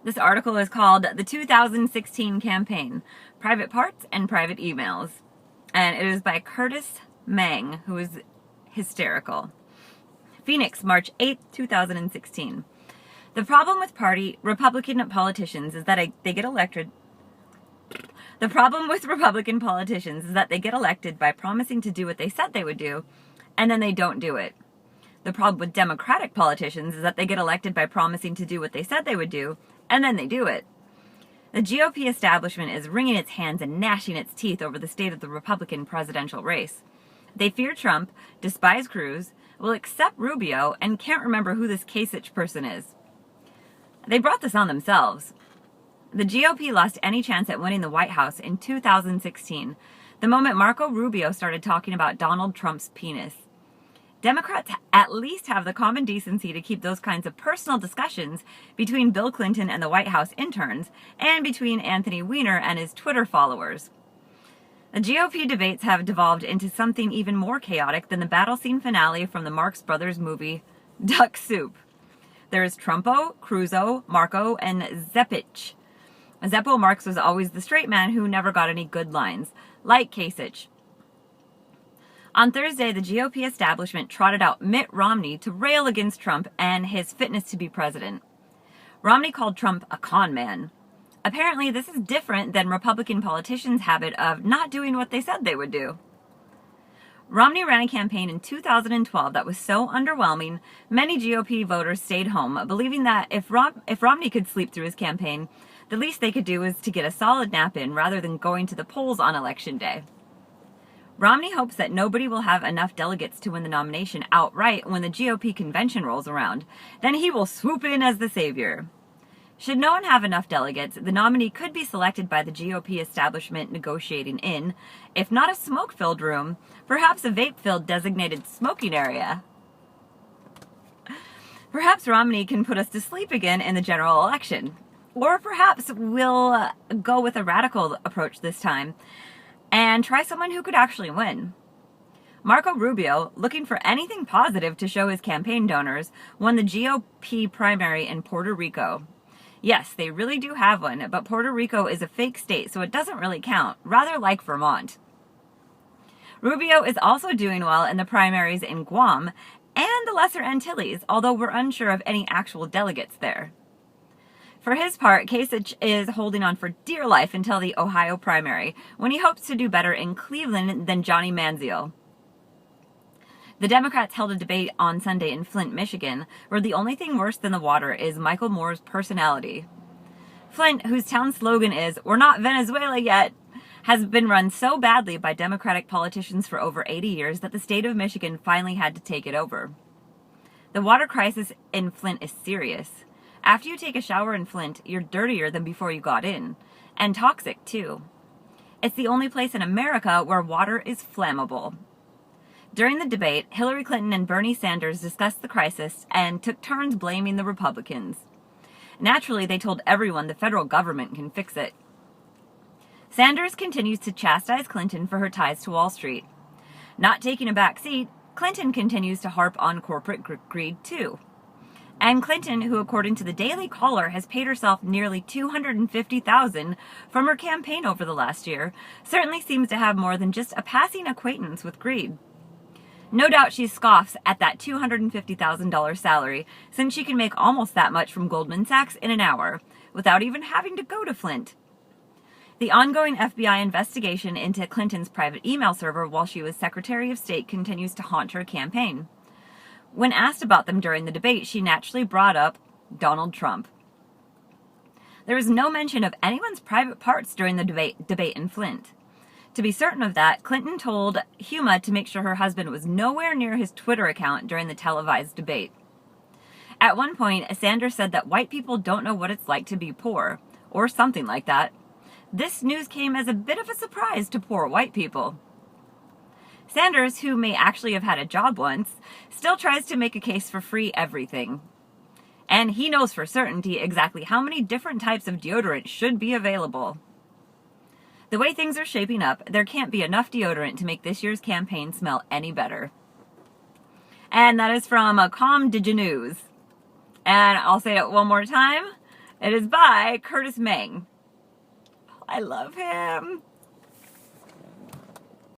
This article is called The 2016 Campaign, Private Parts and Private Emails. And it is by Curtis Mang, who is hysterical. Phoenix, March 8, 2016. The problem with Republican politicians is that they get elected. The problem with Republican politicians is that they get elected by promising to do what they said they would do, and then they don't do it. The problem with Democratic politicians is that they get elected by promising to do what they said they would do, and then they do it. The GOP establishment is wringing its hands and gnashing its teeth over the state of the Republican presidential race. They fear Trump, despise Cruz, will accept Rubio, and can't remember who this Kasich person is. They brought this on themselves. The GOP lost any chance at winning the White House in 2016, the moment Marco Rubio started talking about Donald Trump's penis. Democrats at least have the common decency to keep those kinds of personal discussions between Bill Clinton and the White House interns, and between Anthony Weiner and his Twitter followers. The GOP debates have devolved into something even more chaotic than the battle scene finale from the Marx Brothers movie Duck Soup. There is Trumpo, Cruzo, Marco, and Zepich. Zeppo Marx was always the straight man who never got any good lines, like Kasich. On Thursday, the GOP establishment trotted out Mitt Romney to rail against Trump and his fitness to be president. Romney called Trump a con man. Apparently, this is different than Republican politicians' habit of not doing what they said they would do. Romney ran a campaign in 2012 that was so underwhelming, many GOP voters stayed home, believing that if Romney could sleep through his campaign, the least they could do is to get a solid nap in rather than going to the polls on Election Day. Romney hopes that nobody will have enough delegates to win the nomination outright when the GOP convention rolls around. Then he will swoop in as the savior. Should no one have enough delegates, the nominee could be selected by the GOP establishment negotiating in, if not a smoke-filled room, perhaps a vape-filled designated smoking area. Perhaps Romney can put us to sleep again in the general election. Or perhaps we'll go with a radical approach this time and try someone who could actually win. Marco Rubio, looking for anything positive to show his campaign donors, won the GOP primary in Puerto Rico. Yes, they really do have one, but Puerto Rico is a fake state, so it doesn't really count, rather like Vermont. Rubio is also doing well in the primaries in Guam and the Lesser Antilles, although we're unsure of any actual delegates there. For his part, Kasich is holding on for dear life until the Ohio primary, when he hopes to do better in Cleveland than Johnny Manziel. The Democrats held a debate on Sunday in Flint, Michigan, where the only thing worse than the water is Michael Moore's personality. Flint, whose town slogan is, "We're not Venezuela yet," has been run so badly by Democratic politicians for over 80 years that the state of Michigan finally had to take it over. The water crisis in Flint is serious. After you take a shower in Flint, you're dirtier than before you got in, and toxic too. It's the only place in America where water is flammable. During the debate, Hillary Clinton and Bernie Sanders discussed the crisis and took turns blaming the Republicans. Naturally, they told everyone the federal government can fix it. Sanders continues to chastise Clinton for her ties to Wall Street. Not taking a back seat, Clinton continues to harp on corporate greed too. And Clinton, who according to the Daily Caller has paid herself nearly $250,000 from her campaign over the last year, certainly seems to have more than just a passing acquaintance with greed. No doubt she scoffs at that $250,000 salary, since she can make almost that much from Goldman Sachs in an hour, without even having to go to Flint. The ongoing FBI investigation into Clinton's private email server while she was Secretary of State continues to haunt her campaign. When asked about them during the debate, she naturally brought up Donald Trump. There was no mention of anyone's private parts during the debate in Flint. To be certain of that, Clinton told Huma to make sure her husband was nowhere near his Twitter account during the televised debate. At one point, Sanders said that white people don't know what it's like to be poor, or something like that. This news came as a bit of a surprise to poor white people. Sanders, who may actually have had a job once, still tries to make a case for free everything. And he knows for certainty exactly how many different types of deodorant should be available. The way things are shaping up, there can't be enough deodorant to make this year's campaign smell any better. And that is from Com Digi News. And I'll say it one more time. It is by Curtis Mang. I love him.